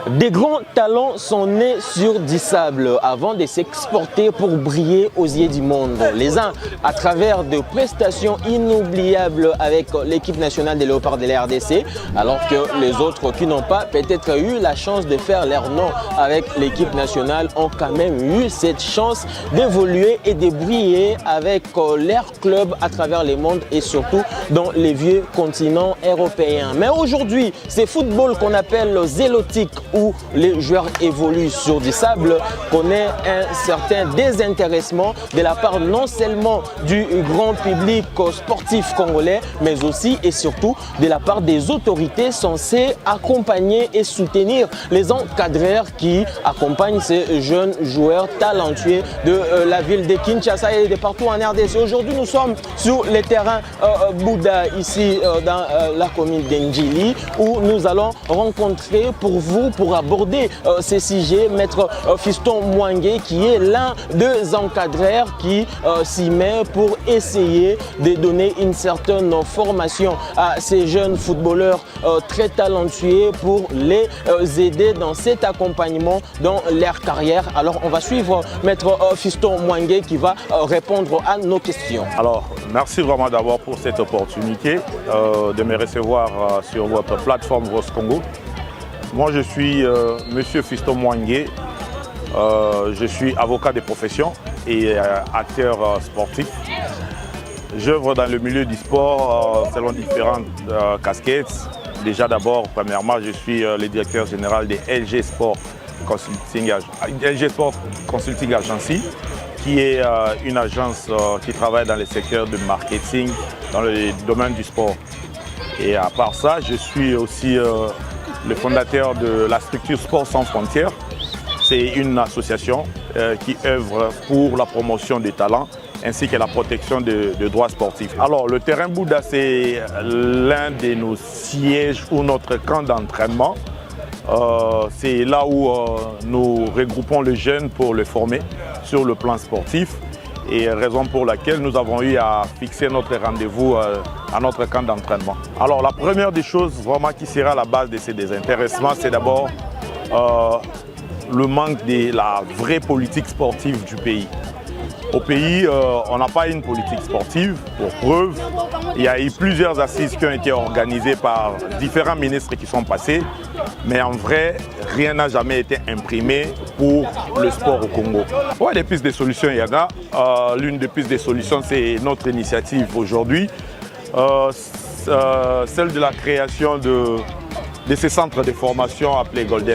Des grands talents sont nés sur du sable avant de s'exporter pour briller aux yeux du monde. Les uns à travers de prestations inoubliables avec l'équipe nationale des Léopards de la RDC, alors que les autres qui n'ont pas peut-être eu la chance de faire leur nom avec l'équipe nationale ont quand même eu cette chance d'évoluer et de briller avec leur club à travers le monde et surtout dans les vieux continents européens. Mais aujourd'hui, c'est football qu'on appelle zélotique où les joueurs évoluent sur du sable connaît un certain désintéressement de la part non seulement du grand public sportif congolais, mais aussi et surtout de la part des autorités censées accompagner et soutenir les encadreurs qui accompagnent ces jeunes joueurs talentueux de la ville de Kinshasa et de partout en RDC. Aujourd'hui, nous sommes sur les terrains Bouddha, ici dans la commune d'Ndjili, où nous allons rencontrer pour vous, pour aborder ces sujets, Maître Fiston Mwangue, qui est l'un des encadreurs qui s'y met pour essayer de donner une certaine formation à ces jeunes footballeurs très talentueux pour les aider dans cet accompagnement dans leur carrière. Alors, on va suivre Maître Fiston Mwangue qui va répondre à nos questions. Alors, merci vraiment d'abord pour cette opportunité de me recevoir sur votre plateforme Voz Congo. Moi, je suis Monsieur Fiston Mwangue. Je suis avocat de profession et acteur sportif. J'œuvre dans le milieu du sport selon différentes casquettes. Déjà d'abord, premièrement, je suis le directeur général de LG Sport Consulting Agency, qui est une agence qui travaille dans le secteur du marketing, dans le domaine du sport. Et à part ça, je suis aussi le fondateur de la structure Sport Sans Frontières. C'est une association qui œuvre pour la promotion des talents ainsi que la protection de droits sportifs. Alors, le terrain Bouddha, c'est l'un de nos sièges ou notre camp d'entraînement. C'est là où nous regroupons les jeunes pour les former sur le plan sportif et raison pour laquelle nous avons eu à fixer notre rendez-vous à notre camp d'entraînement. Alors, la première des choses vraiment qui sera la base de ces désintéressements, c'est d'abord le manque de la vraie politique sportive du pays. Au pays, on n'a pas une politique sportive. Pour preuve, il y a eu plusieurs assises qui ont été organisées par différents ministres qui sont passés. Mais en vrai, rien n'a jamais été imprimé pour le sport au Congo. Ouais, des pistes de solutions, il y en a. L'une des pistes de solutions, c'est notre initiative aujourd'hui. Celle de la création de ces centres de formation appelés Golden.